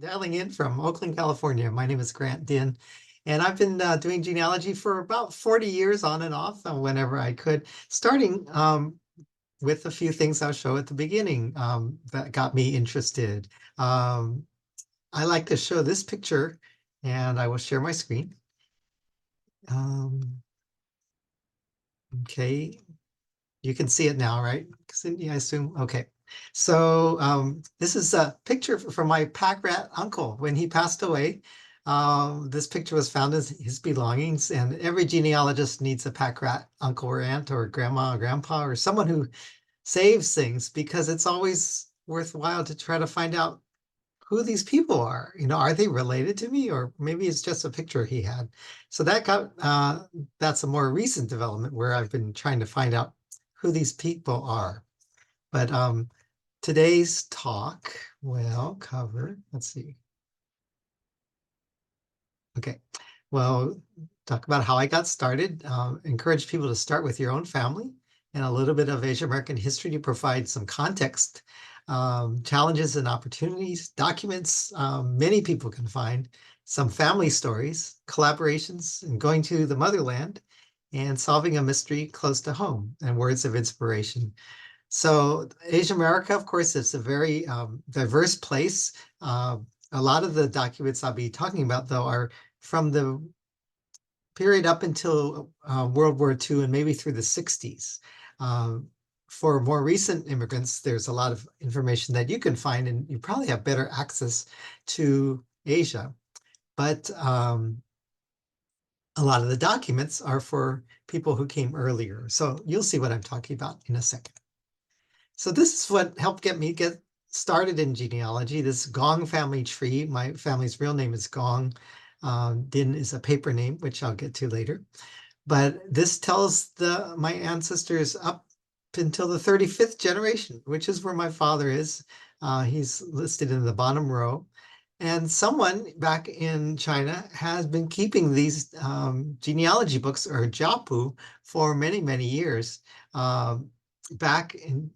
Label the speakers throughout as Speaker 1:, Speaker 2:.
Speaker 1: Dialing in from Oakland, California. My name is Grant Din, and I've been doing genealogy for about 40 years on and off whenever I could, starting with a few things I'll show at the beginning that got me interested. Um, I like to show this picture, and I will share my screen. Okay, you can see it now, right? Yeah, I assume. Okay. So this is a picture from my pack rat uncle when he passed away. This picture was found in his belongings, and every genealogist needs a pack rat uncle or aunt or grandma or grandpa or someone who saves things because it's always worthwhile to try to find out who these people are. Are they related to me, or maybe it's just a picture he had? So that's a more recent development where I've been trying to find out who these people are. But today's talk will cover, let's see. Okay, well, talk about how I got started. Encourage people to start with your own family and a little bit of Asian American history to provide some context, challenges and opportunities, documents many people can find, some family stories, collaborations, and going to the motherland, and solving a mystery close to home, and words of inspiration. So Asian America, of course, is a very diverse place. A lot of the documents I'll be talking about, though, are from the period up until World War II and maybe through the 60s. For more recent immigrants, there's a lot of information that you can find, and you probably have better access to Asia. But a lot of the documents are for people who came earlier. So you'll see what I'm talking about in a second. So this is what helped me get started in genealogy, this Gong family tree. My family's real name is Gong. Din is a paper name, which I'll get to later. But this tells my ancestors up until the 35th generation, which is where my father is. He's listed in the bottom row. And someone back in China has been keeping these genealogy books, or jiapu, for many, many years. Back in,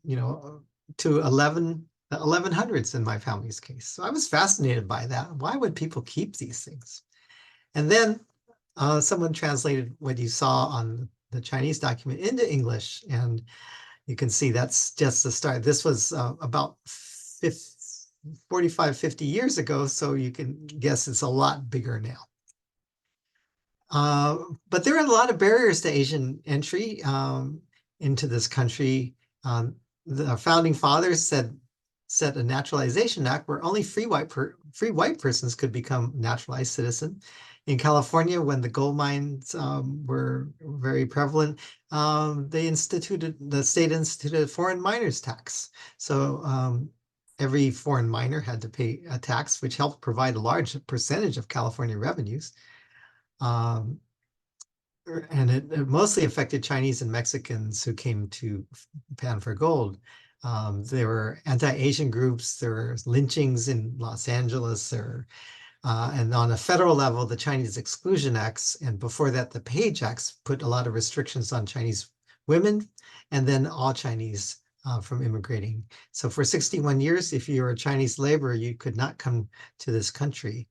Speaker 1: to 1100s in my family's case. So I was fascinated by that. Why would people keep these things? And then someone translated what you saw on the Chinese document into English, and you can see that's just the start. This was about 45, 50 years ago, so you can guess it's a lot bigger now. But there are a lot of barriers to Asian entry into this country. The founding fathers set a naturalization act where only free white persons could become naturalized citizen. In California, when the gold mines were very prevalent, the state instituted a foreign miners tax. So every foreign miner had to pay a tax, which helped provide a large percentage of California revenues. And it mostly affected Chinese and Mexicans who came to pan for gold. There were anti-Asian groups, there were lynchings in Los Angeles, and on a federal level, the Chinese Exclusion Acts, and before that, the Page Acts put a lot of restrictions on Chinese women, and then all Chinese from immigrating. So for 61 years, if you were a Chinese laborer, you could not come to this country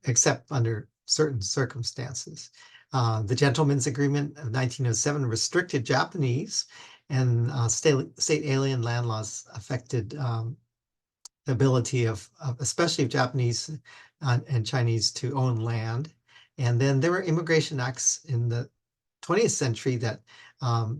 Speaker 1: except under certain circumstances. The Gentleman's Agreement of 1907 restricted Japanese, and state alien land laws affected the ability of especially of Japanese and Chinese to own land. And then there were immigration acts in the 20th century that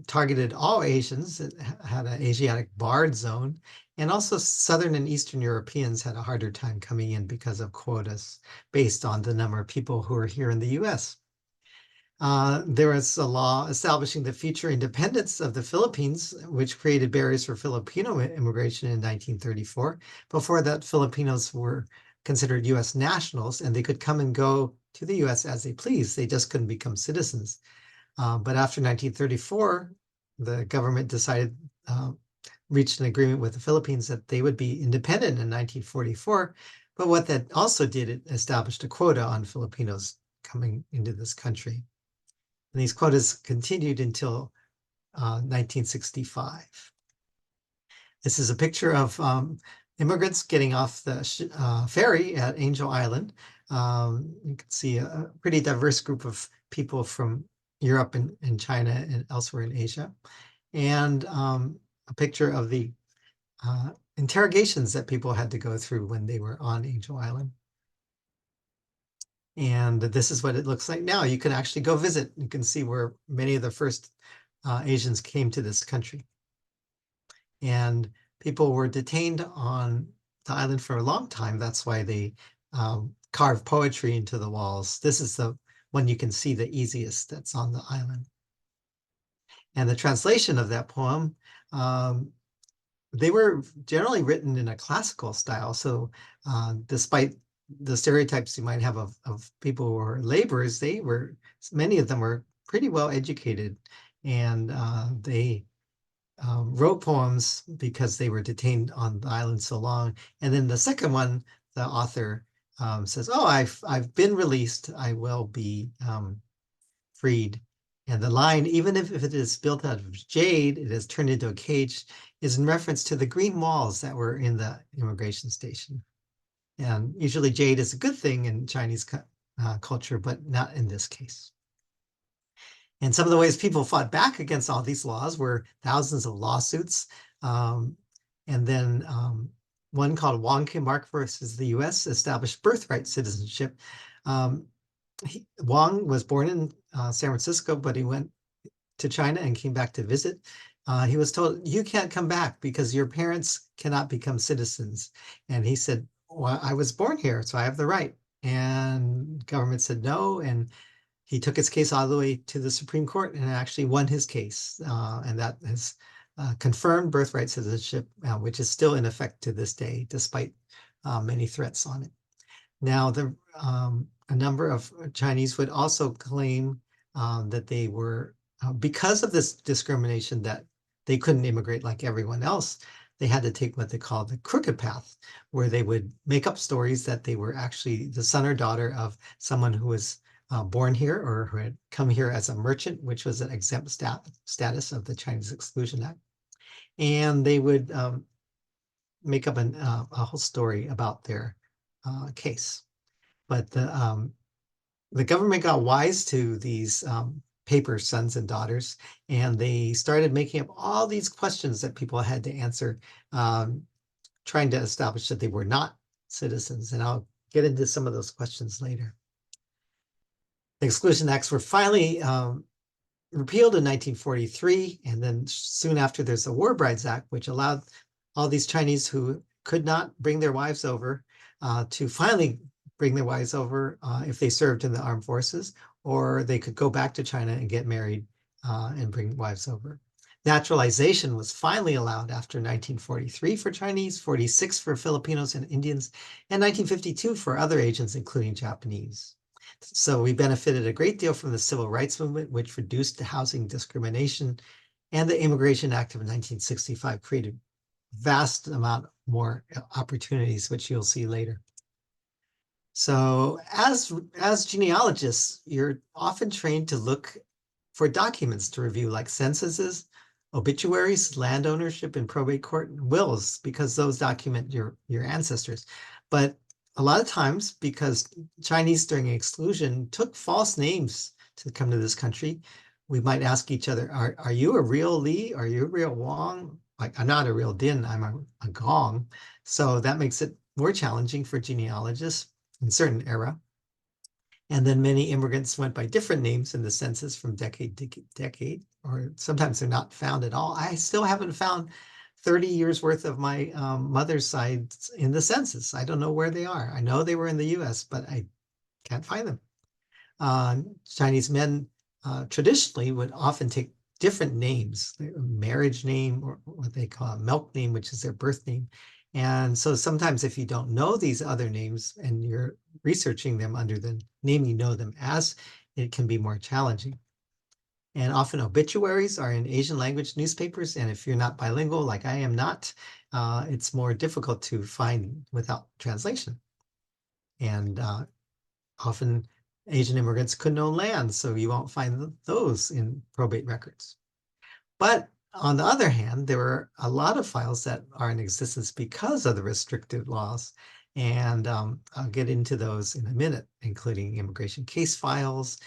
Speaker 1: targeted all Asians. It had an Asiatic barred zone. And also Southern and Eastern Europeans had a harder time coming in because of quotas based on the number of people who are here in the US. There was a law establishing the future independence of the Philippines, which created barriers for Filipino immigration in 1934. Before that, Filipinos were considered US nationals, and they could come and go to the US as they pleased. They just couldn't become citizens. But after 1934, the government reached an agreement with the Philippines that they would be independent in 1944. But what that also did, it established a quota on Filipinos coming into this country. And these quotas continued until 1965. This is a picture of immigrants getting off the ferry at Angel Island. You can see a pretty diverse group of people from Europe and China and elsewhere in Asia. And a picture of the interrogations that people had to go through when they were on Angel Island. And this is what it looks like now. You can actually go visit. You can see where many of the first Asians came to this country. And people were detained on the island for a long time. That's why they carved poetry into the walls. This is the one you can see the easiest that's on the island. And the translation of that poem, they were generally written in a classical style. So despite the stereotypes you might have of people who are laborers, many of them were pretty well educated. And they wrote poems because they were detained on the island so long. And then the second one, the author says, "Oh, I've been released. I will be freed." And the line, even if it is built out of jade, it is turned into a cage, is in reference to the green walls that were in the immigration station. And usually jade is a good thing in Chinese culture, but not in this case. And some of the ways people fought back against all these laws were thousands of lawsuits. And then one called Wong Kim Mark versus the US established birthright citizenship. Wong was born in San Francisco, but he went to China and came back to visit. He was told, "You can't come back because your parents cannot become citizens." And he said, "Well, I was born here, so I have the right." And government said no. And he took his case all the way to the Supreme Court and actually won his case. And that has confirmed birthright citizenship, which is still in effect to this day, despite many threats on it. Now, a number of Chinese would also claim that they were, because of this discrimination, that they couldn't immigrate like everyone else. They had to take what they call the crooked path, where they would make up stories that they were actually the son or daughter of someone who was born here or who had come here as a merchant, which was an exempt status of the Chinese Exclusion Act. And they would make up a whole story about their case. But the government got wise to these paper sons and daughters, and they started making up all these questions that people had to answer, trying to establish that they were not citizens. And I'll get into some of those questions later. The Exclusion Acts were finally repealed in 1943, and then soon after there's the War Brides Act, which allowed all these Chinese who could not bring their wives over to finally bring their wives over if they served in the armed forces, or they could go back to China and get married and bring wives over. Naturalization was finally allowed after 1943 for Chinese, 46 for Filipinos and Indians, and 1952 for other Asians, including Japanese. So we benefited a great deal from the civil rights movement, which reduced housing discrimination, and the Immigration Act of 1965 created vast amount more opportunities, which you'll see later. So as genealogists, you're often trained to look for documents to review, like censuses, obituaries, land ownership in probate court, and wills, because those document your ancestors. But a lot of times, because Chinese during exclusion took false names to come to this country, we might ask each other, are you a real Li? Are you a real Wang? Like, I'm not a real Din, I'm a Gong. So that makes it more challenging for genealogists in certain era. And then many immigrants went by different names in the census from decade to decade, or sometimes they're not found at all. I still haven't found 30 years worth of my mother's side in the census. I don't know where they are. I know they were in the US, but I can't find them. Chinese men traditionally would often take different names, their marriage name, or what they call a milk name, which is their birth name. And so sometimes if you don't know these other names and you're researching them under the name you know them as, it can be more challenging. And often obituaries are in Asian language newspapers. And if you're not bilingual, like I am not, it's more difficult to find without translation. And often Asian immigrants couldn't own land, so you won't find those in probate records. But on the other hand, there were a lot of files that are in existence because of the restricted laws. And I'll get into those in a minute, including immigration case files,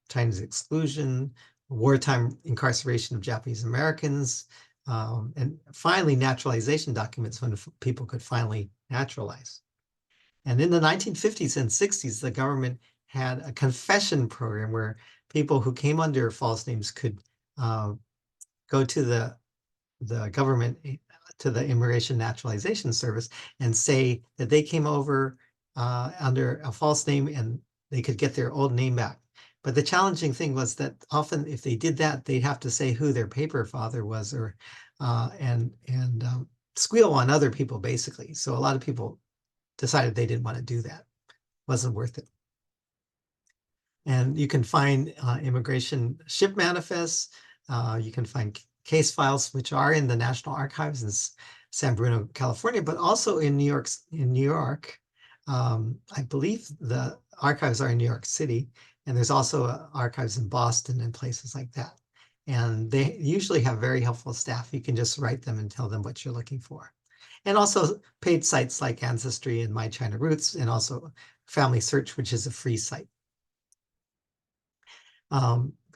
Speaker 1: Chinese exclusion, wartime incarceration of Japanese Americans, and finally naturalization documents when people could finally naturalize. And in the 1950s and 60s, the government had a confession program where people who came under false names could go to the government, to the Immigration Naturalization Service, and say that they came over under a false name and they could get their old name back. But the challenging thing was that often if they did that, they'd have to say who their paper father was, or and squeal on other people, basically. So a lot of people decided they didn't want to do that. Wasn't worth it. And you can find immigration ship manifests. You can find case files, which are in the National Archives in San Bruno, California, but also in New York. I believe the archives are in New York City, and there's also archives in Boston and places like that. And they usually have very helpful staff. You can just write them and tell them what you're looking for. And also paid sites like Ancestry and My China Roots, and also Family Search, which is a free site.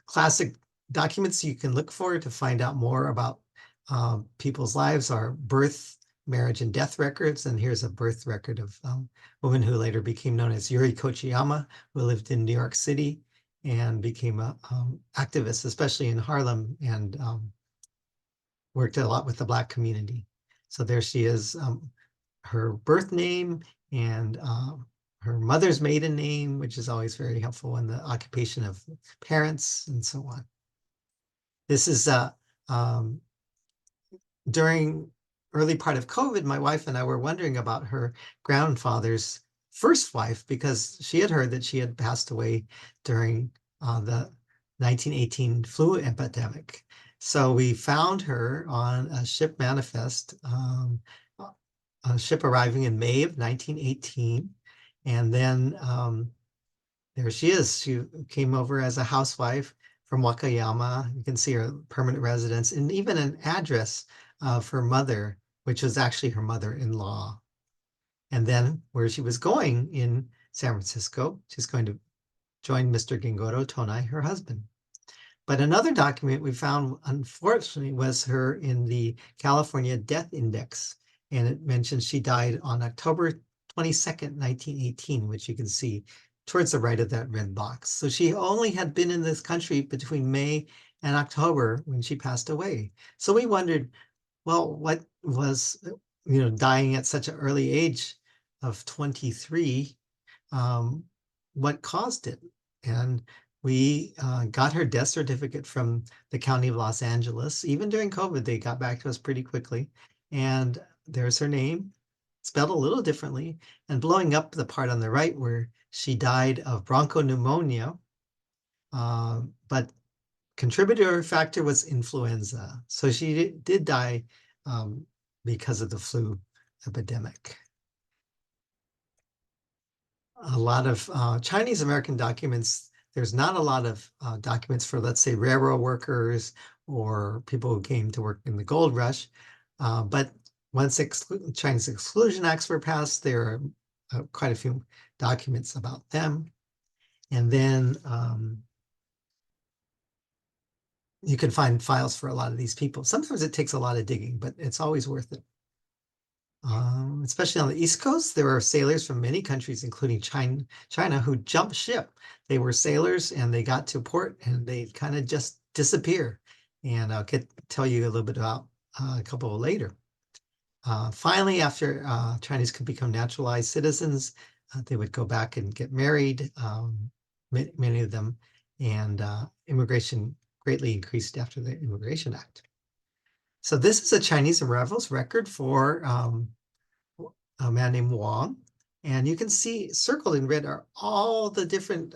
Speaker 1: Classic documents you can look for to find out more about people's lives are birth, marriage, and death records. And here's a birth record of a woman who later became known as Yuri Kochiyama, who lived in New York City and became an activist, especially in Harlem, and worked a lot with the Black community. So there she is, her birth name and her mother's maiden name, which is always very helpful, and the occupation of parents, and so on. This is during early part of COVID, my wife and I were wondering about her grandfather's first wife, because she had heard that she had passed away during the 1918 flu epidemic. So we found her on a ship manifest, a ship arriving in May of 1918. And then there she is. She came over as a housewife from Wakayama. You can see her permanent residence and even an address of her mother, which was actually her mother-in-law. And then where she was going in San Francisco, she's going to join Mr. Gengoro Tonai, her husband. But another document we found, unfortunately, was her in the California Death Index. And it mentions she died on October 22nd, 1918, which you can see towards the right of that red box. So she only had been in this country between May and October when she passed away. So we wondered, well, what was, dying at such an early age of 23, what caused it? And we got her death certificate from the County of Los Angeles. Even during COVID, they got back to us pretty quickly. And there's her name, spelled a little differently, and blowing up the part on the right where she died of bronchopneumonia, but contributor factor was influenza. So she did die because of the flu epidemic. A lot of Chinese American documents. There's not a lot of documents for, let's say, railroad workers or people who came to work in the gold rush. But once Chinese Exclusion Acts were passed, there are quite a few documents about them. And then you can find files for a lot of these people. Sometimes it takes a lot of digging, but it's always worth it. Especially on the East Coast, there are sailors from many countries, including China, who jumped ship. They were sailors and they got to port and they kind of just disappear. And I'll tell you a little bit about a couple later. Finally, after Chinese could become naturalized citizens, they would go back and get married, many of them, and immigration greatly increased after the Immigration Act. So this is a Chinese arrivals record for a man named Wang. And you can see circled in red are all the different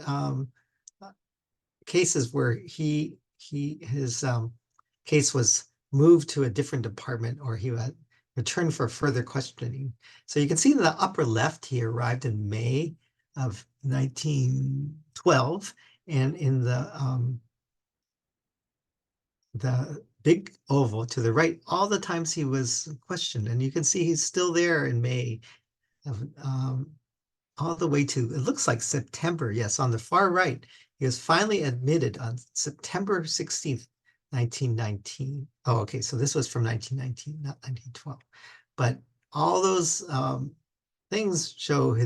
Speaker 1: cases where his case was moved to a different department, or he had returned for further questioning. So you can see in the upper left, he arrived in May of 1912, and in the big oval to the right all the times he was questioned. And you can see he's still there in May of, all the way to, it looks like September. Yes, on the far right, he was finally admitted on September 16th, 1919. Oh, okay, so this was from 1919, not 1912. But all those things show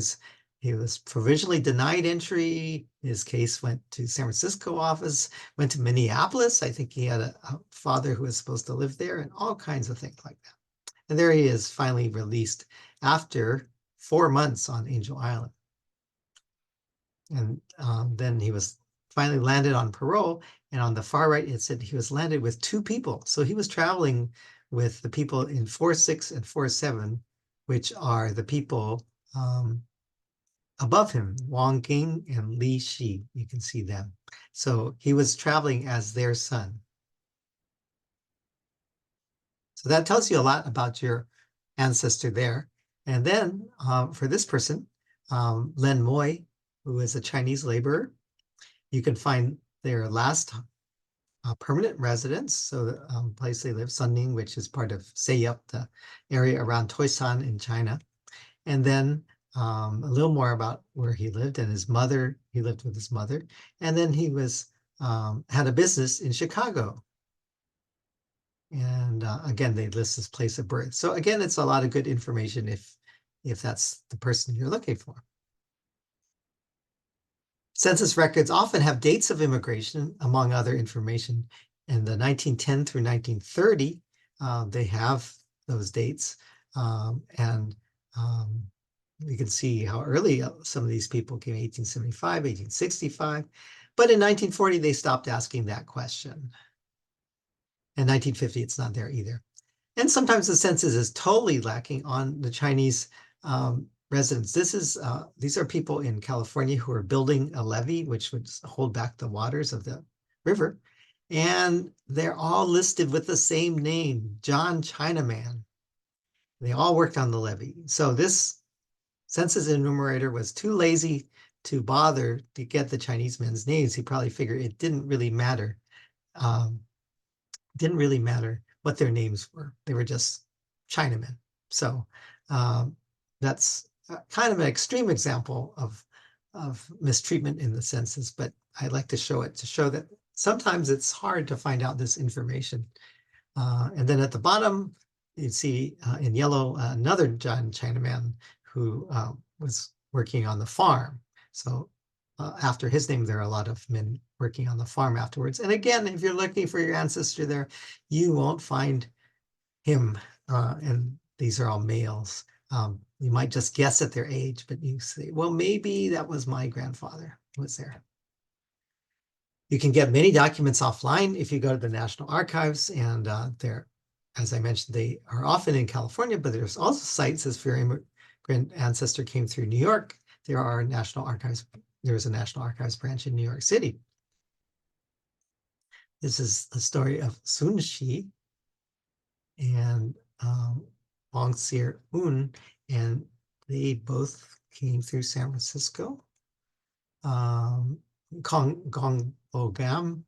Speaker 1: he was provisionally denied entry. His case went to San Francisco office, went to Minneapolis. I think he had a father who was supposed to live there, and all kinds of things like that. And there he is, finally released after 4 months on Angel Island. And then he was finally landed on parole. And on the far right, it said he was landed with 2 people. So he was traveling with the people in 4-6 and 4-7, which are the people above him, Wang Ging and Li Shi. You can see them. So he was traveling as their son. So that tells you a lot about your ancestor there. And then for this person, Len Moy, who is a Chinese laborer, you can find their last permanent residence, so the place they live, Sunning, which is part of Seiyup, the area around Toisan in China. And then a little more about where he lived and his mother. He lived with his mother. And then he was had a business in Chicago. And again, they list his place of birth. So again, it's a lot of good information if that's the person you're looking for. Census records often have dates of immigration, among other information. In the 1910 through 1930, they have those dates. And you can see how early some of these people came, 1875, 1865. But in 1940, they stopped asking that question. In 1950, it's not there either. And sometimes the census is totally lacking on the Chinese residents. These are people in California who are building a levee, which would hold back the waters of the river. And they're all listed with the same name, John Chinaman. They all worked on the levee. So this census enumerator was too lazy to bother to get the Chinese men's names. He probably figured it didn't really matter. Didn't really matter what their names were. They were just Chinamen. So that's kind of an extreme example of mistreatment in the census, but I like to show it to show that sometimes it's hard to find out this information. And then at the bottom, you see in yellow another John Chinaman who was working on the farm. So after his name, there are a lot of men working on the farm afterwards. And again, if you're looking for your ancestor there, you won't find him. And these are all males. You might just guess at their age, but you say, well, maybe that was my grandfather who was there. You can get many documents offline if you go to the National Archives, and they're, as I mentioned, they are often in California, but there's also sites as if your immigrant ancestor came through New York. There are National Archives. There's a National Archives branch in New York City. This is the story of Sun Shi and Wang Xir-un, and they both came through San Francisco. Gong Bo-gam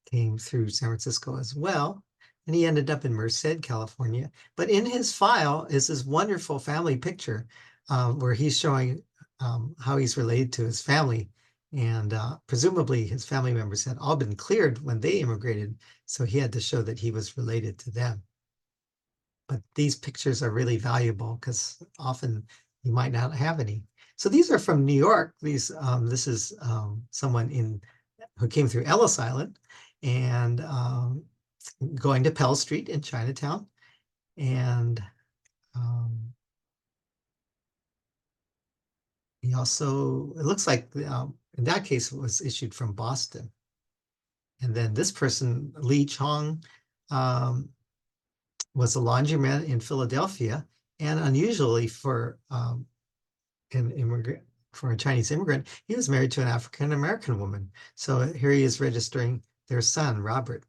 Speaker 1: came through San Francisco as well, and he ended up in Merced, California. But in his file is this wonderful family picture where he's showing how he's related to his family. And presumably his family members had all been cleared when they immigrated, so he had to show that he was related to them. But these pictures are really valuable because often you might not have any. So these are from New York. This is someone who came through Ellis Island and going to Pell Street in Chinatown. And he also, it looks like in that case, it was issued from Boston. And then this person, Li Chong, was a laundryman in Philadelphia. And unusually for a Chinese immigrant, he was married to an African-American woman. So here he is registering their son, Robert.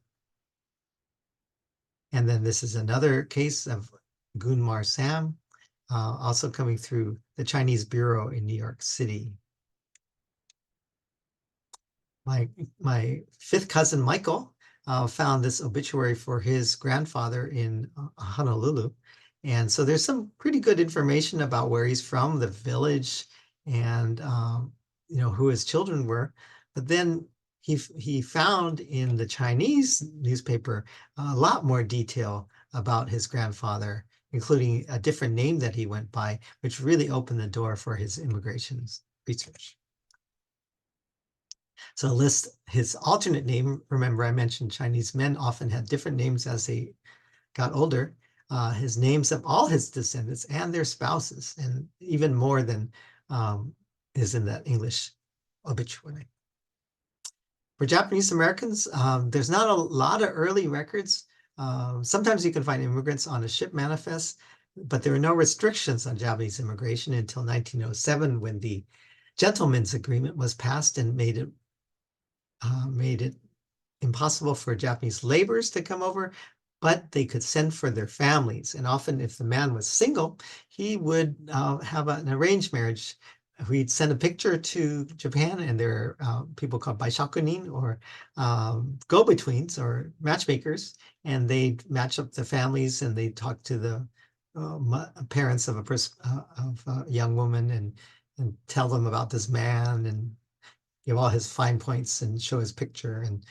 Speaker 1: And then this is another case of Gunmar Sam, also coming through the Chinese Bureau in New York City. My fifth cousin, Michael, found this obituary for his grandfather in Honolulu. And so there's some pretty good information about where he's from, the village, and who his children were. But then he found in the Chinese newspaper a lot more detail about his grandfather, including a different name that he went by, which really opened the door for his immigration research. So list his alternate name. Remember, I mentioned Chinese men often had different names as they got older. His names of all his descendants and their spouses, and even more than is in that English obituary. For Japanese Americans, there's not a lot of early records. Sometimes you can find immigrants on a ship manifest, but there were no restrictions on Japanese immigration until 1907, when the Gentlemen's Agreement was passed and made it impossible for Japanese laborers to come over, but they could send for their families. And often, if the man was single, he would have an arranged marriage. We'd send a picture to Japan, and there are people called baishakunin, or go-betweens or matchmakers, and they'd match up the families, and they'd talk to the parents of a young woman and tell them about this man and give all his fine points and show his picture. And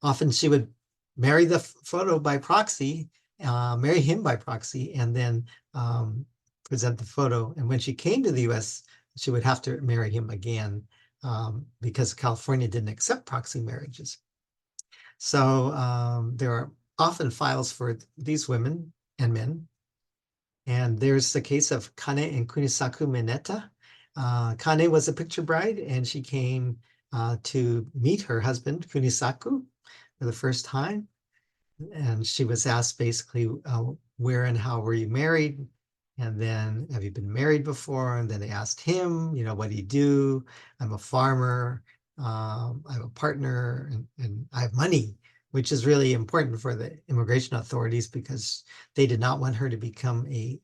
Speaker 1: often she would marry the photo by proxy, marry him by proxy, and then present the photo. And when she came to the US, she would have to marry him again because California didn't accept proxy marriages. So there are often files for these women and men. And there's the case of Kane and Kunisaku Mineta. Kane was a picture bride, and she came to meet her husband, Kunisaku, for the first time. And she was asked basically, where and how were you married? And then, have you been married before? And then they asked him, what do you do? I'm a farmer. I have a partner, and I have money, which is really important for the immigration authorities because they did not want her to become a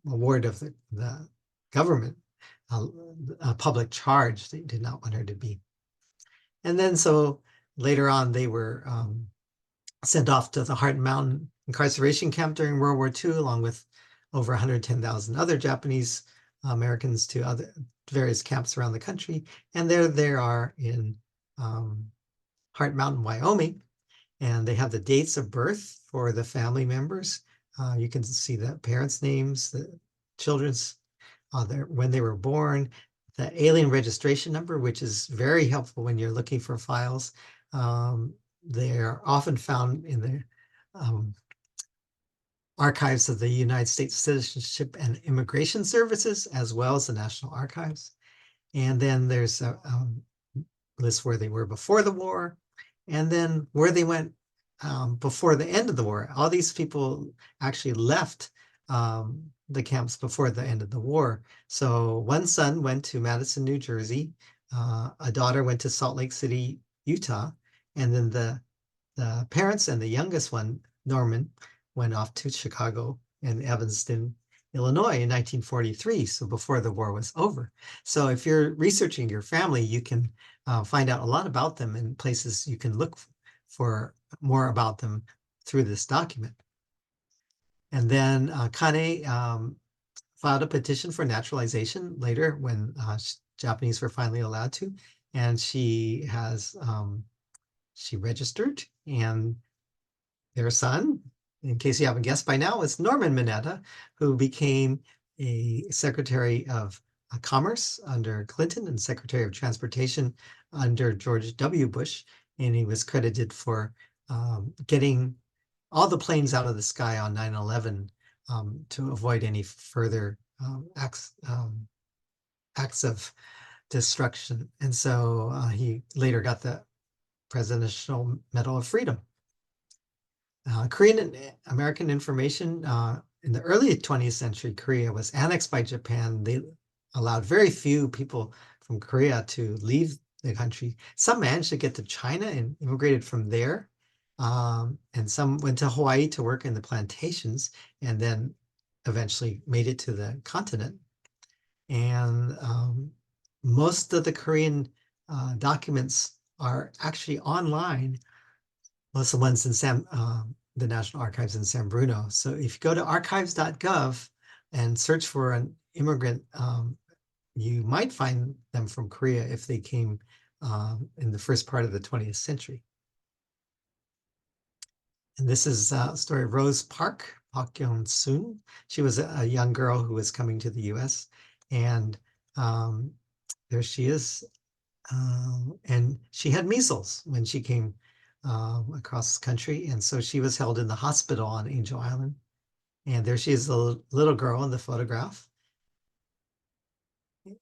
Speaker 1: ward of the government, a public charge. They did not want her to be. And then so later on, they were sent off to the Hart Mountain incarceration camp during World War II, along with over 110,000 other Japanese Americans to various camps around the country. And there they are in Hart Mountain, Wyoming. And they have the dates of birth for the family members. You can see the parents' names, the children's, when they were born, the alien registration number, which is very helpful when you're looking for files. They're often found in the archives of the United States Citizenship and Immigration Services, as well as the National Archives. And then there's a list where they were before the war, and then where they went before the end of the war. All these people actually left the camps before the end of the war. So one son went to Madison, New Jersey. A daughter went to Salt Lake City, Utah. And then the parents and the youngest one, Norman, went off to Chicago and Evanston, Illinois in 1943, so before the war was over. So if you're researching your family, you can find out a lot about them and places you can look for more about them through this document. And then Kane filed a petition for naturalization later when Japanese were finally allowed to, and she registered, and their son, in case you haven't guessed by now, is Norman Mineta, who became a Secretary of Commerce under Clinton and Secretary of Transportation under George W. Bush. And he was credited for getting all the planes out of the sky on 9/11 to avoid any further acts of destruction. And so he later got the Presidential Medal of Freedom. Korean and American information. In the early 20th century, Korea was annexed by Japan. They allowed very few people from Korea to leave the country. Some managed to get to China and immigrated from there. And some went to Hawaii to work in the plantations and then eventually made it to the continent. And most of the Korean documents are actually online Well, it's the ones in the National Archives in San Bruno. So if you go to archives.gov and search for an immigrant, you might find them from Korea if they came in the first part of the 20th century. And this is a story of Rose Park, Park Yeon-soon. She was a young girl who was coming to the US. And there she is. And she had measles when she came across the country. And so she was held in the hospital on Angel Island. And there she is, the little girl in the photograph.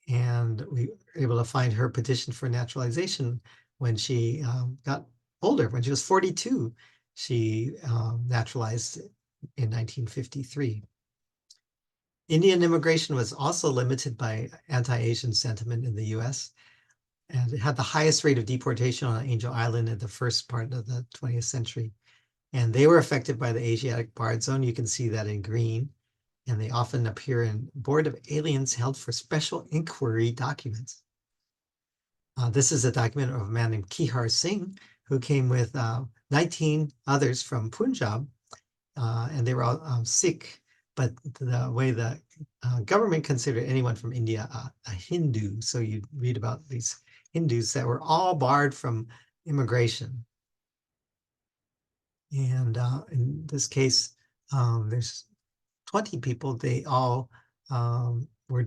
Speaker 1: And we were able to find her petition for naturalization when she got older. When she was 42, she naturalized in 1953. Indian immigration was also limited by anti-Asian sentiment in the US, and it had the highest rate of deportation on Angel Island in the first part of the 20th century. And they were affected by the Asiatic Barred Zone. You can see that in green. And they often appear in Board of Aliens held for special inquiry documents. This is a document of a man named Kihar Singh, who came with 19 others from Punjab, and they were all Sikh. But the way the government considered anyone from India a Hindu, so you read about these Hindus that were all barred from immigration. And in this case, there's 20 people. They all were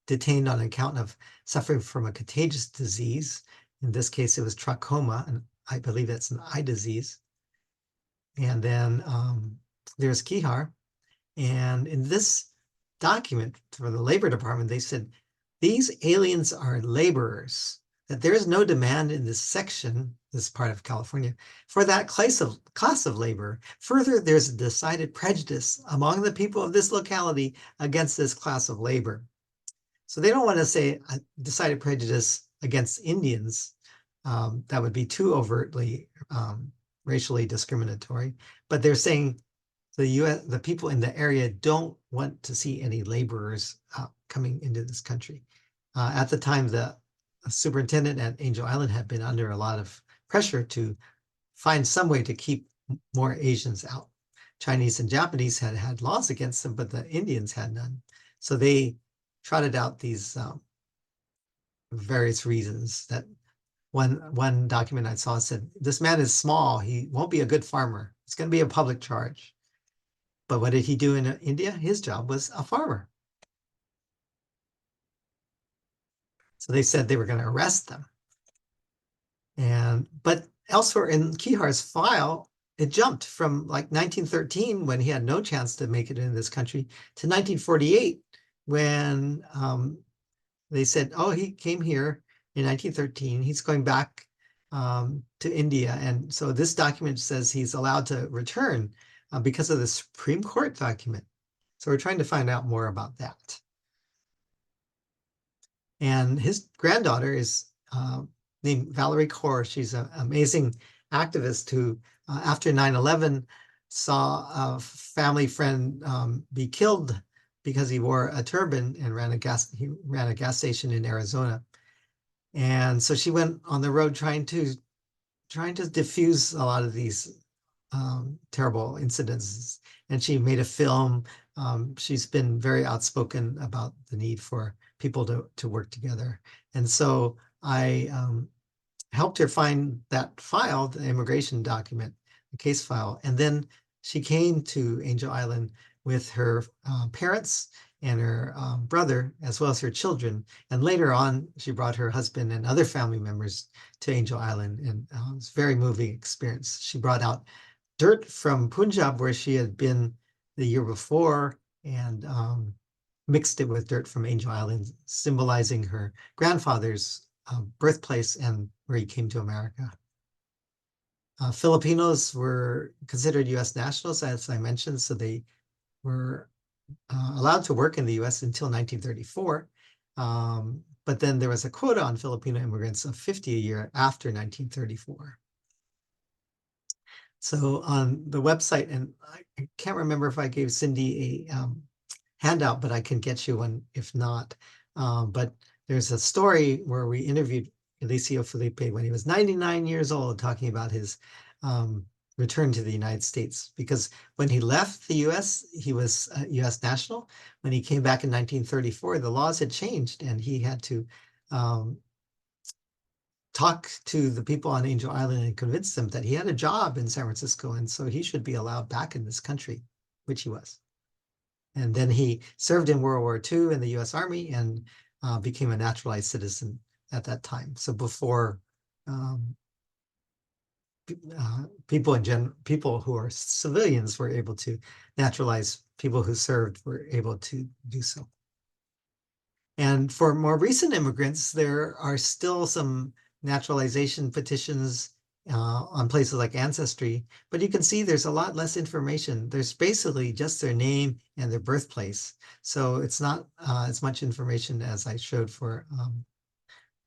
Speaker 1: detained on account of suffering from a contagious disease. In this case, it was trachoma, and I believe that's an eye disease. And then there's Kihar. And in this document for the Labor Department, they said, these aliens are laborers, that there is no demand in this section, this part of California, for that class of labor. Further, there's a decided prejudice among the people of this locality against this class of labor. So they don't want to say a decided prejudice against Indians. That would be too overtly racially discriminatory. But they're saying the people in the area don't want to see any laborers coming into this country. At the time, the superintendent at Angel Island had been under a lot of pressure to find some way to keep more Asians out. Chinese and Japanese had had laws against them, but the Indians had none. So they trotted out these various reasons. That one document I saw said, this man is small, he won't be a good farmer. It's going to be a public charge. But what did he do in India? His job was a farmer. So they said they were going to arrest them. But elsewhere in Kihar's file, it jumped from like 1913, when he had no chance to make it in this country, to 1948, when they said, oh, he came here in 1913. He's going back to India. And so this document says he's allowed to return because of the Supreme Court document. So we're trying to find out more about that. And his granddaughter is named Valerie Kaur. She's an amazing activist who, after 9/11, saw a family friend be killed because he wore a turban and he ran a gas station in Arizona. And so she went on the road trying to diffuse a lot of these terrible incidents. And she made a film. She's been very outspoken about the need for people to work together. And so I helped her find that file, the immigration document, the case file. And then she came to Angel Island with her parents and her brother, as well as her children. And later on, she brought her husband and other family members to Angel Island. And it was a very moving experience. She brought out dirt from Punjab, where she had been the year before, and mixed it with dirt from Angel Island, symbolizing her grandfather's birthplace and where he came to America. Filipinos were considered US nationals, as I mentioned, so they were allowed to work in the US until 1934. But then there was a quota on Filipino immigrants of 50 a year after 1934. So on the website, and I can't remember if I gave Cindy a handout, but I can get you one if not. But there's a story where we interviewed Eliseo Felipe when he was 99 years old, talking about his return to the United States, because when he left the US, he was a US national. When he came back in 1934, the laws had changed and he had to talk to the people on Angel Island and convince them that he had a job in San Francisco, and so he should be allowed back in this country, which he was. And then he served in World War II in the US Army and became a naturalized citizen at that time. So before people who are civilians were able to naturalize, people who served were able to do so. And for more recent immigrants, there are still some naturalization petitions on places like Ancestry, but you can see there's a lot less information. There's basically just their name and their birthplace. So it's not as much information as I showed for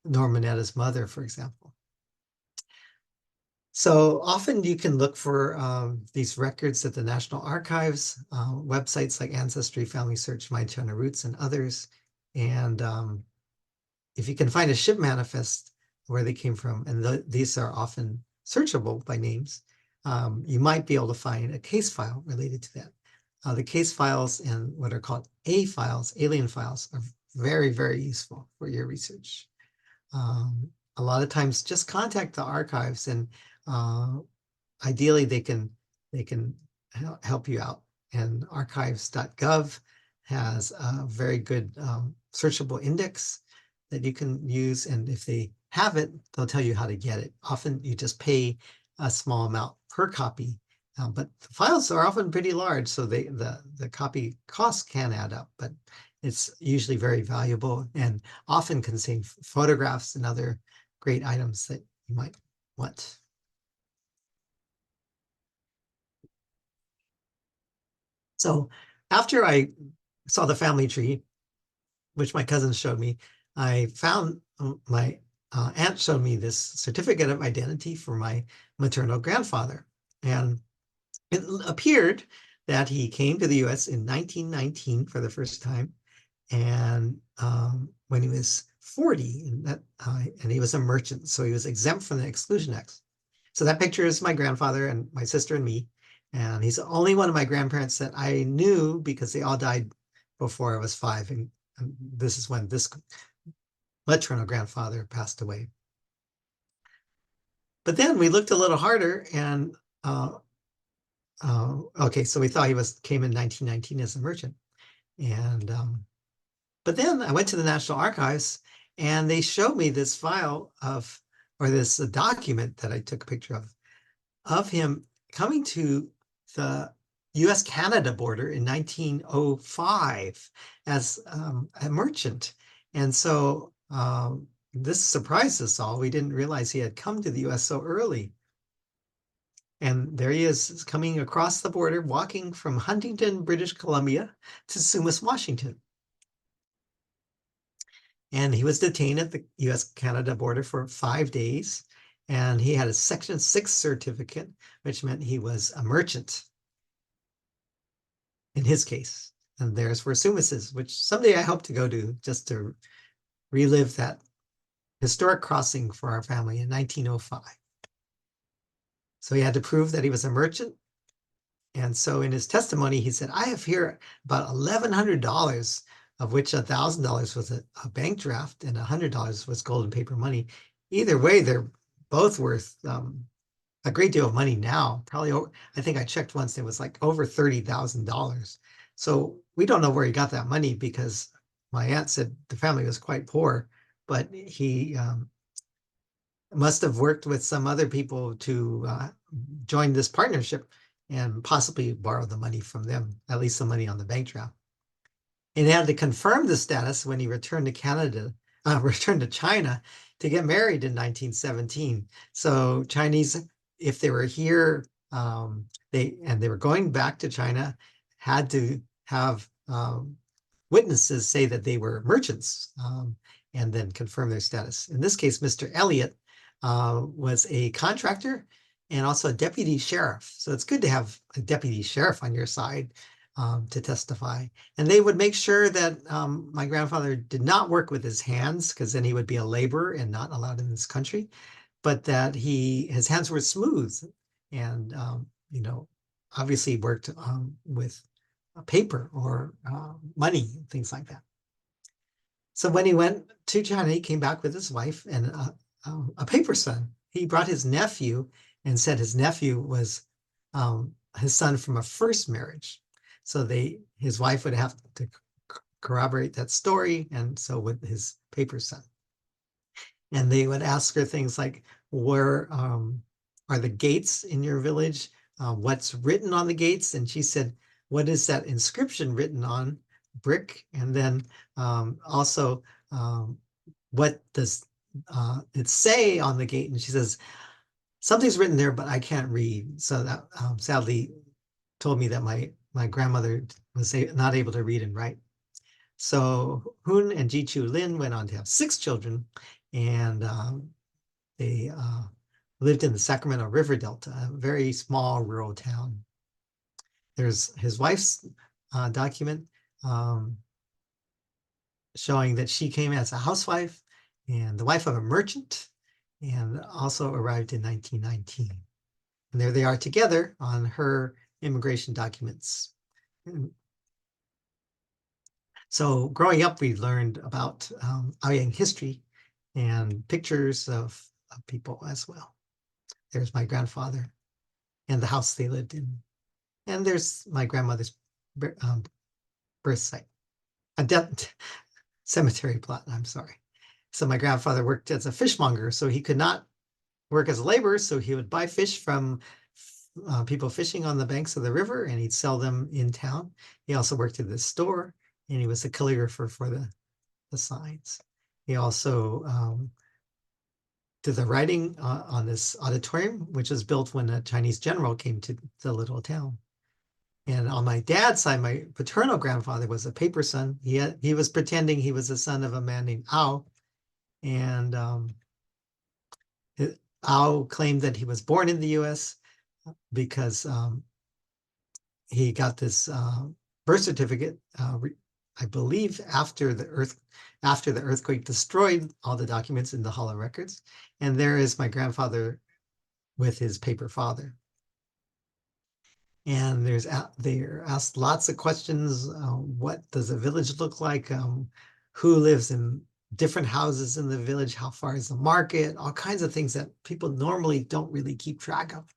Speaker 1: Normanetta's mother, for example. So often you can look for these records at the National Archives, websites like Ancestry, Family Search, My China Roots, and others. And if you can find a ship manifest where they came from, and these are often searchable by names, you might be able to find a case file related to that. The case files and what are called A files, alien files, are very, very useful for your research. A lot of times just contact the archives, and ideally they can help you out. And archives.gov has a very good searchable index that you can use, and if they have it, they'll tell you how to get it. Often you just pay a small amount per copy, but the files are often pretty large, so the copy costs can add up, but it's usually very valuable and often contain photographs and other great items that you might want. So after I saw the family tree, which my cousins showed me, I found my aunt showed me this certificate of identity for my maternal grandfather. And it appeared that he came to the US in 1919 for the first time. And when he was 40, and he was a merchant, so he was exempt from the Exclusion Act. So that picture is my grandfather and my sister and me. And he's the only one of my grandparents that I knew, because they all died before I was 5. And this is when this maternal grandfather passed away. But then we looked a little harder, and okay, so we thought he came in 1919 as a merchant. And but then I went to the National Archives, and they showed me this file or this document that I took a picture of him coming to the US-Canada border in 1905 as a merchant. And so this surprised us all. We didn't realize he had come to the US so early. And there he is, coming across the border, walking from Huntington, British Columbia to Sumas, Washington. And he was detained at the US-Canada border for 5 days. And he had a Section 6 certificate, which meant he was a merchant in his case. And theirs were Sumas's, which someday I hope to go to, just to relive that historic crossing for our family in 1905. So he had to prove that he was a merchant. And so in his testimony, he said, I have here about $1,100, of which $1,000 was a bank draft and $100 was gold and paper money. Either way, they're both worth a great deal of money now. Probably, I think I checked once, it was like over $30,000. So we don't know where he got that money, because my aunt said the family was quite poor, but he must have worked with some other people to join this partnership and possibly borrow the money from them, at least the money on the bank draft. And he had to confirm the status when he returned to China to get married in 1917. So Chinese, if they were here, they were going back to China, had to have witnesses say that they were merchants, and then confirm their status. In this case, Mr. Elliott was a contractor and also a deputy sheriff. So it's good to have a deputy sheriff on your side to testify. And they would make sure that my grandfather did not work with his hands, because then he would be a laborer and not allowed in this country, but that his hands were smooth. and obviously worked with paper or money, things like that. So when he went to China, he came back with his wife and a paper son. He brought his nephew and said his nephew was his son from a first marriage. So his wife would have to corroborate that story, and so would his paper son. And they would ask her things like, where are the gates in your village? What's written on the gates? And she said, what is that inscription written on? Brick. And then also, what does it say on the gate? And she says, something's written there, but I can't read. So that sadly told me that my grandmother was not able to read and write. So Hun and Ji Chu Lin went on to have 6 children, and they lived in the Sacramento River Delta, a very small rural town. There's his wife's document showing that she came as a housewife and the wife of a merchant, and also arrived in 1919. And there they are together on her immigration documents. So growing up, we learned about Aoyang history and pictures of people as well. There's my grandfather and the house they lived in. And there's my grandmother's birth site, a death cemetery plot, I'm sorry. So my grandfather worked as a fishmonger, so he could not work as a laborer, so he would buy fish from people fishing on the banks of the river, and he'd sell them in town. He also worked at the store, and he was a calligrapher for the signs. He also did the writing on this auditorium, which was built when a Chinese general came to the little town. And on my dad's side, my paternal grandfather was a paper son. He was pretending he was the son of a man named Ao. And Ao claimed that he was born in the US because he got this birth certificate, I believe, after the earthquake destroyed all the documents in the Hall of Records. And there is my grandfather with his paper father. And they're asked lots of questions. What does a village look like? Who lives in different houses in the village? How far is the market? All kinds of things that people normally don't really keep track of.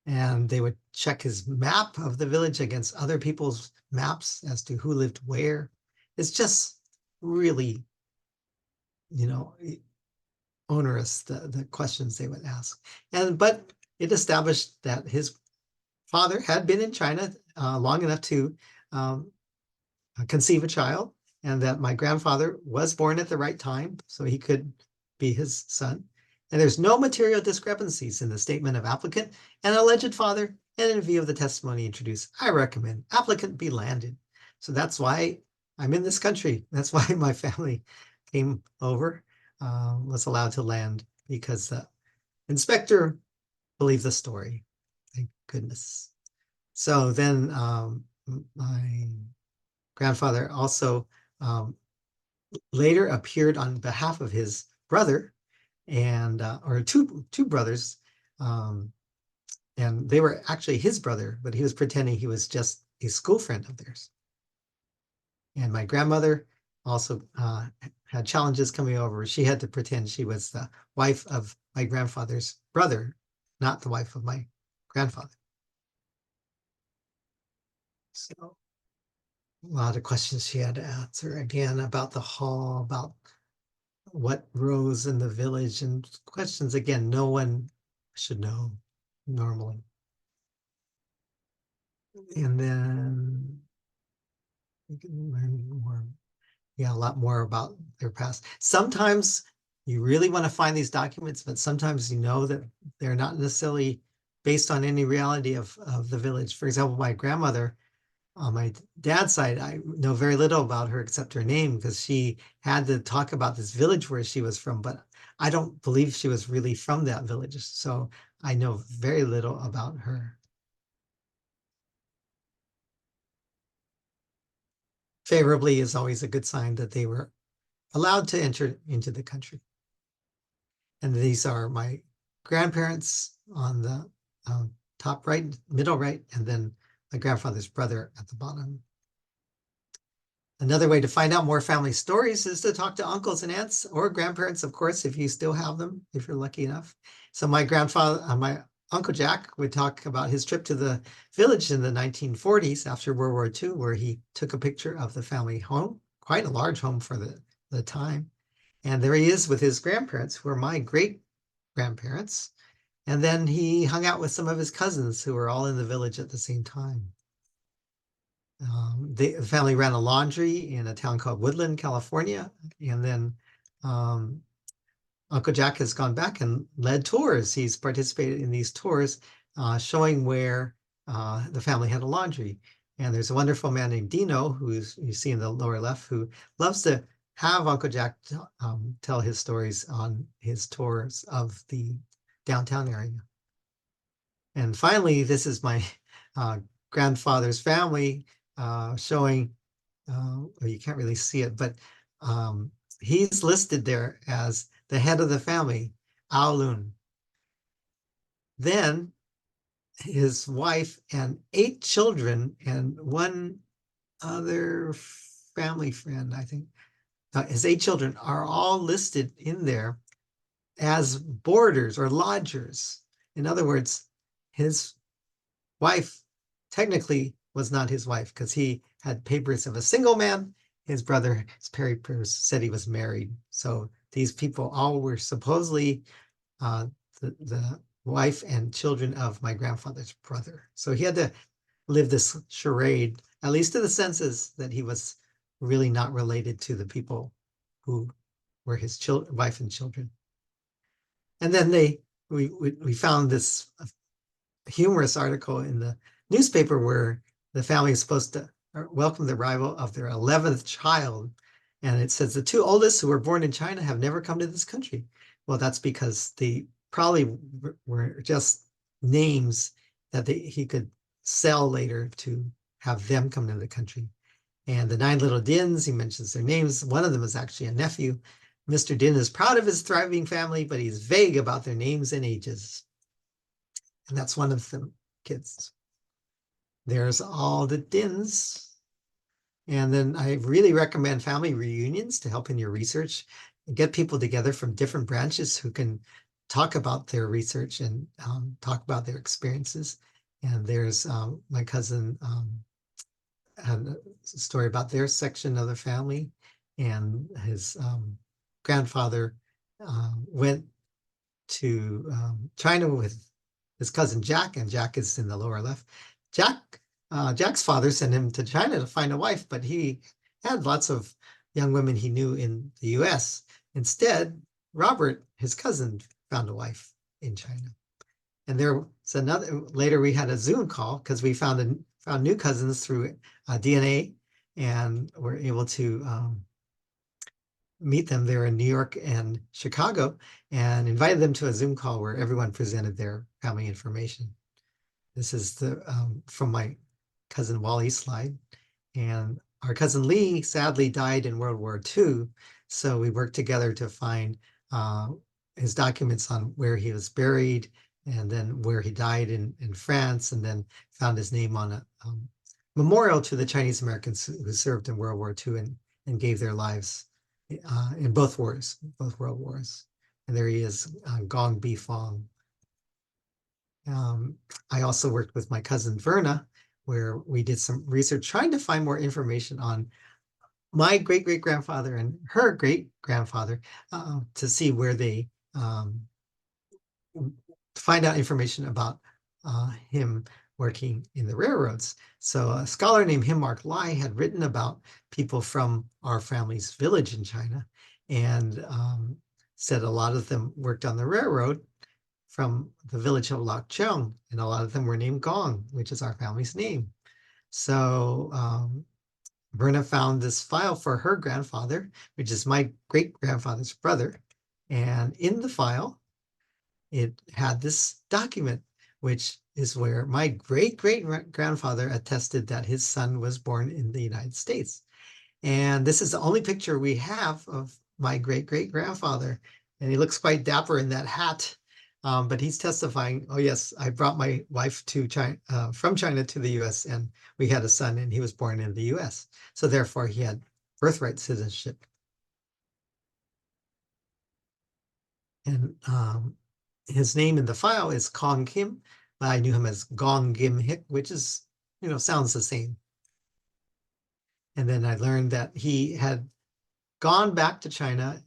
Speaker 1: And they would check his map of the village against other people's maps as to who lived where. It's just really, onerous, the questions they would ask. But it established that his father had been in China long enough to conceive a child, and that my grandfather was born at the right time, so he could be his son. And there's no material discrepancies in the statement of applicant and alleged father, and in view of the testimony introduced, I recommend applicant be landed. So that's why I'm in this country. That's why my family came over, was allowed to land, because the inspector believed the story. Thank goodness. So then my grandfather also later appeared on behalf of his brother, and or two brothers, and they were actually his brother, but he was pretending he was just a school friend of theirs. And my grandmother also had challenges coming over. She had to pretend she was the wife of my grandfather's brother, not the wife of my grandfather. So a lot of questions she had to answer again about the hall, about what rose in the village, and questions again no one should know normally. And then you can learn more, a lot more about their past. Sometimes you really want to find these documents, but sometimes you know that they're not necessarily based on any reality of the village. For example, my grandmother, on my dad's side, I know very little about her except her name, because she had to talk about this village where she was from, but I don't believe she was really from that village. So I know very little about her. Favorably is always a good sign that they were allowed to enter into the country. And these are my grandparents on the top right, middle right, and then my grandfather's brother at the bottom. Another way to find out more family stories is to talk to uncles and aunts or grandparents, of course, if you still have them, if you're lucky enough. So my Uncle Jack would talk about his trip to the village in the 1940s after World War II, where he took a picture of the family home, quite a large home for the time. And there he is with his grandparents, who are my great grandparents. And then he hung out with some of his cousins who were all in the village at the same time. The family ran a laundry in a town called Woodland, California. And then Uncle Jack has gone back and led tours. He's participated in these tours showing where the family had a laundry. And there's a wonderful man named Dino, who you see in the lower left, who loves to have Uncle Jack tell his stories on his tours of the downtown area. And finally, this is my grandfather's family showing, well, you can't really see it, but he's listed there as the head of the family, Aolun. Then his wife and 8 children and one other family friend, I think, his 8 children are all listed in there as boarders or lodgers. In other words, his wife technically was not his wife because he had papers of a single man. His brother, his papers said he was married. So these people all were supposedly the wife and children of my grandfather's brother. So he had to live this charade, at least to the census, that he was really not related to the people who were his wife and children. And then we found this humorous article in the newspaper where the family is supposed to welcome the arrival of their 11th child. And it says the 2 oldest who were born in China have never come to this country. Well, that's because they probably were just names that he could sell later to have them come to the country. And the 9 little Dins, he mentions their names. One of them is actually a nephew. Mr. Din is proud of his thriving family, but he's vague about their names and ages. And that's one of the kids. There's all the Dins. And then I really recommend family reunions to help in your research. Get people together from different branches who can talk about their research and talk about their experiences. And there's my cousin had a story about their section of the family, and his grandfather went to China with his cousin Jack, and Jack is in the lower left. Jack's father sent him to China to find a wife, but he had lots of young women he knew in the US. Instead, Robert, his cousin, found a wife in China. And there's later we had a Zoom call because we found new cousins through DNA, and were able to meet them there in New York and Chicago, and invited them to a Zoom call where everyone presented their family information. This is from my cousin Wally's slide. And our cousin Lee sadly died in World War II. So we worked together to find his documents on where he was buried, and then where he died in France, and then found his name on a memorial to the Chinese Americans who served in World War II and gave their lives in both wars, both world wars. And there he is, Gong Bi Fong. I also worked with my cousin Verna, where we did some research trying to find more information on my great-great-grandfather and her great-grandfather to see where they find out information about him working in the railroads. So a scholar named Himmark Lai had written about people from our family's village in China, and said a lot of them worked on the railroad from the village of Lakcheng, and a lot of them were named Gong, which is our family's name. So Verna found this file for her grandfather, which is my great-grandfather's brother. And in the file, it had this document, which is where my great-great-grandfather attested that his son was born in the United States. And this is the only picture we have of my great-great-grandfather. And he looks quite dapper in that hat. But he's testifying, oh yes, I brought my wife to China, from China to the US, and we had a son, and he was born in the US. So therefore he had birthright citizenship. And his name in the file is Kong Kim, but I knew him as Gong Kim Hik, which is, sounds the same. And then I learned that he had gone back to China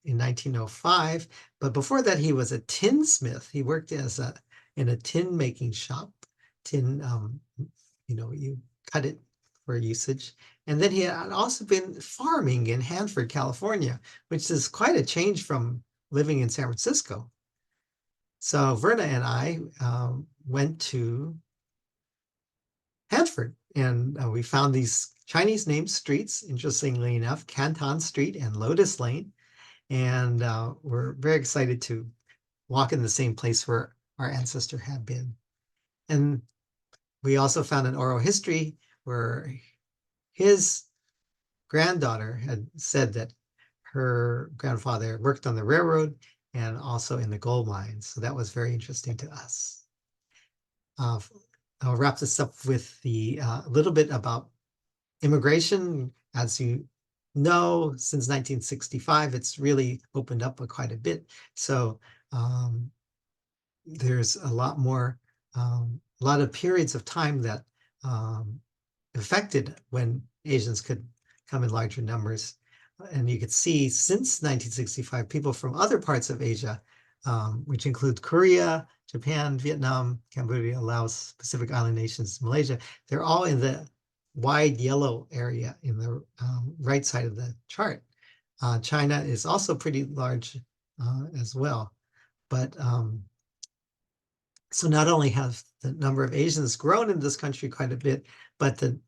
Speaker 1: in 1905, but before that he was a tinsmith. He worked in a tin making shop. Tin, you cut it for usage. And then he had also been farming in Hanford, California, which is quite a change from living in San Francisco. So Verna and I went to Hanford, and we found these Chinese named streets, interestingly enough, Canton Street and Lotus Lane. And we're very excited to walk in the same place where our ancestor had been. And we also found an oral history where his granddaughter had said that her grandfather worked on the railroad and also in the gold mines. So that was very interesting to us. I'll wrap this up with a little bit about immigration. As you know, since 1965, it's really opened up quite a bit. So there's a lot more, a lot of periods of time that affected when Asians could come in larger numbers. And you could see since 1965, people from other parts of Asia, which include Korea, Japan, Vietnam, Cambodia, Laos, Pacific Island nations, Malaysia, they're all in the wide yellow area in the right side of the chart. China is also pretty large as well. But so not only has the number of Asians grown in this country quite a bit, but the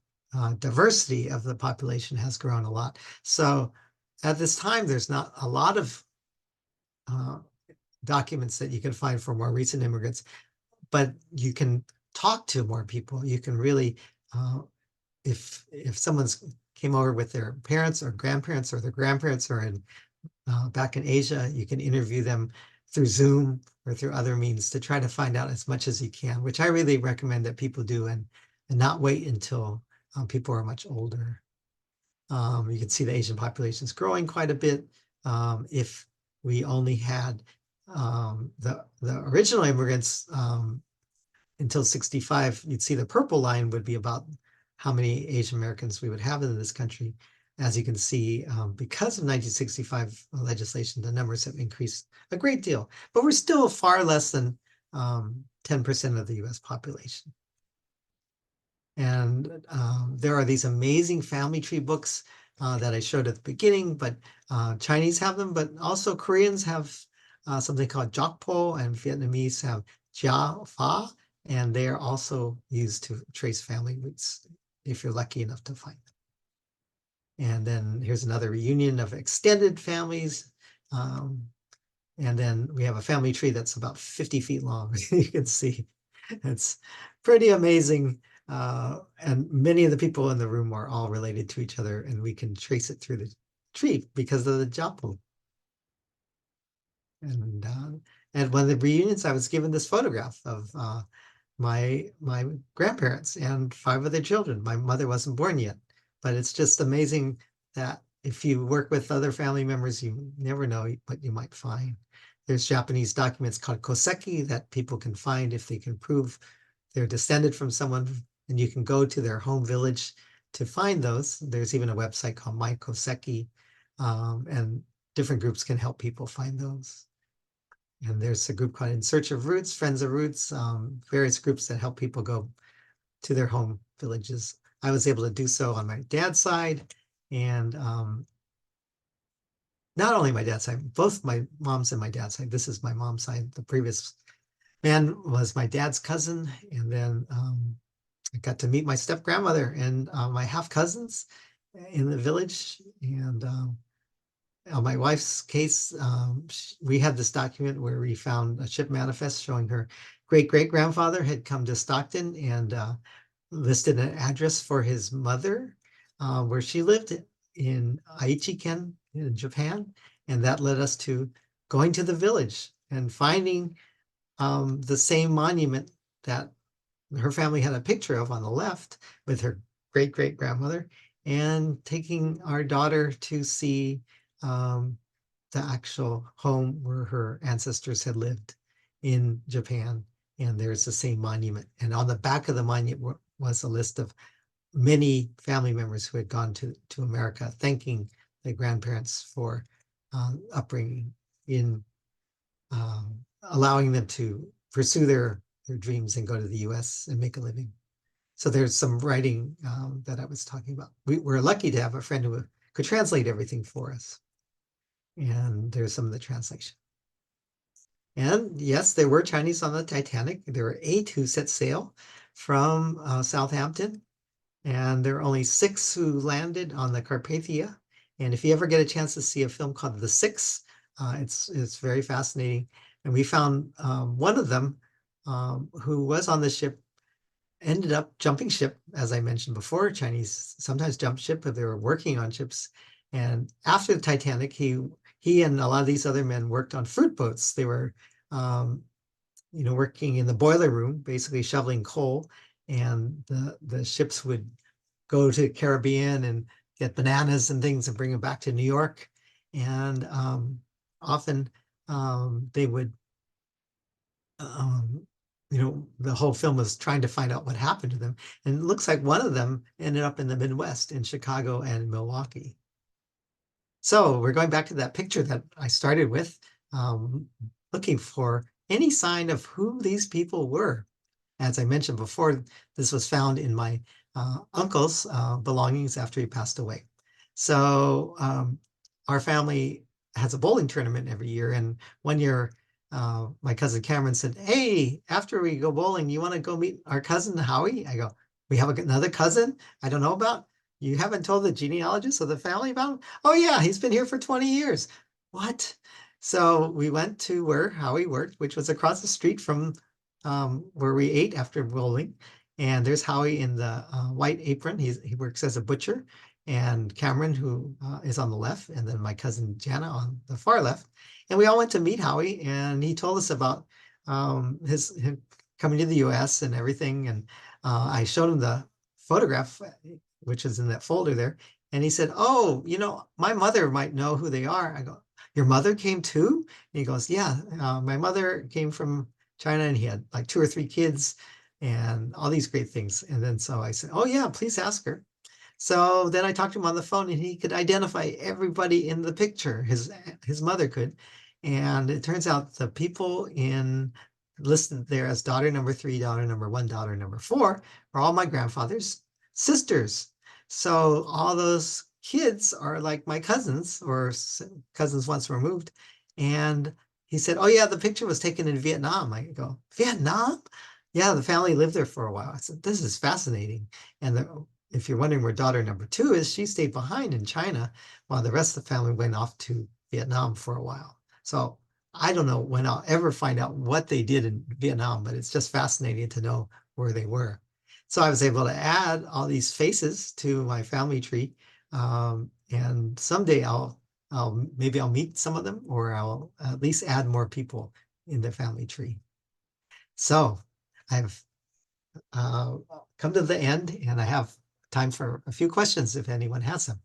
Speaker 1: diversity of the population has grown a lot. So at this time, there's not a lot of documents that you can find for more recent immigrants, but you can talk to more people. You can really, if someone's came over with their parents or grandparents, or their grandparents are in back in Asia, you can interview them through Zoom or through other means to try to find out as much as you can, which I really recommend that people do, and not wait until people are much older. You can see the Asian population is growing quite a bit. If we only had the original immigrants until 65, you'd see the purple line would be about how many Asian Americans we would have in this country. As you can see, because of 1965 legislation, the numbers have increased a great deal, but we're still far less than 10% of the US population. And there are these amazing family tree books that I showed at the beginning, but Chinese have them, but also Koreans have something called Jokpo, and Vietnamese have Jia Fa, and they are also used to trace family roots if you're lucky enough to find them. And then here's another reunion of extended families. And then we have a family tree that's about 50 feet long. You can see it's pretty amazing. And many of the people in the room are all related to each other, and we can trace it through the tree because of the Japu. And at one of the reunions, I was given this photograph of my grandparents and 5 of their children. My mother wasn't born yet, but it's just amazing that if you work with other family members, you never know what you might find. There's Japanese documents called koseki that people can find if they can prove they're descended from someone, and you can go to their home village to find those. There's even a website called My Koseki, and different groups can help people find those. And there's a group called In Search of Roots, Friends of Roots, various groups that help people go to their home villages. I was able to do so on my dad's side, and not only my dad's side, both my mom's and my dad's side. This is my mom's side. The previous man was my dad's cousin, and then I got to meet my step grandmother and my half cousins in the village. And my wife's case, we had this document where we found a ship manifest showing her great-great-grandfather had come to Stockton and listed an address for his mother where she lived in Aichi-ken in Japan. And that led us to going to the village and finding the same monument that her family had a picture of on the left with her great-great-grandmother, and taking our daughter to see the actual home where her ancestors had lived in Japan. And there's the same monument. And on the back of the monument was a list of many family members who had gone to America, thanking the grandparents for upbringing in allowing them to pursue their dreams and go to the US and make a living. So there's some writing that I was talking about. We're lucky to have a friend who could translate everything for us. And there's some of the translation. And yes, there were Chinese on the Titanic. There were 8 who set sail from Southampton, and there were only 6 who landed on the Carpathia. And if you ever get a chance to see a film called The Six, it's very fascinating. And we found one of them who was on the ship ended up jumping ship, as I mentioned before. Chinese sometimes jump ship if they were working on ships. And after the Titanic, he and a lot of these other men worked on fruit boats. They were, working in the boiler room, basically shoveling coal, and the ships would go to the Caribbean and get bananas and things and bring them back to New York. And often they would, the whole film was trying to find out what happened to them. And it looks like one of them ended up in the Midwest, in Chicago and Milwaukee. So we're going back to that picture that I started with, looking for any sign of who these people were. As I mentioned before, this was found in my uncle's belongings after he passed away. So our family has a bowling tournament every year. And one year, my cousin Cameron said, "Hey, after we go bowling, you want to go meet our cousin Howie?" I go, "We have another cousin I don't know about? You haven't told the genealogist of the family about him?" "Oh yeah, he's been here for 20 years. What? So we went to where Howie worked, which was across the street from where we ate after bowling. And there's Howie in the white apron. He works as a butcher. And Cameron, who is on the left, and then my cousin Jana on the far left. And we all went to meet Howie, and he told us about him coming to the US and everything. And I showed him the photograph, which is in that folder there. And he said, "Oh, my mother might know who they are." I go, "Your mother came too?" And he goes, "Yeah, my mother came from China, and he had like 2 or 3 kids and all these great things." And then so I said, "Oh yeah, please ask her." So then I talked to him on the phone, and he could identify everybody in the picture. His mother could. And it turns out the people listed there as daughter number 3, daughter number 1, daughter number 4 are all my grandfather's sisters. So all those kids are like my cousins, or cousins once removed. And he said, "Oh yeah, the picture was taken in Vietnam." I go, "Vietnam?" "Yeah, the family lived there for a while." I said, "This is fascinating." And if you're wondering where daughter number 2 is, she stayed behind in China while the rest of the family went off to Vietnam for a while. So I don't know when I'll ever find out what they did in Vietnam, but it's just fascinating to know where they were. So I was able to add all these faces to my family tree. And someday maybe I'll meet some of them, or I'll at least add more people in the family tree. So I've come to the end, and I have time for a few questions if anyone has them.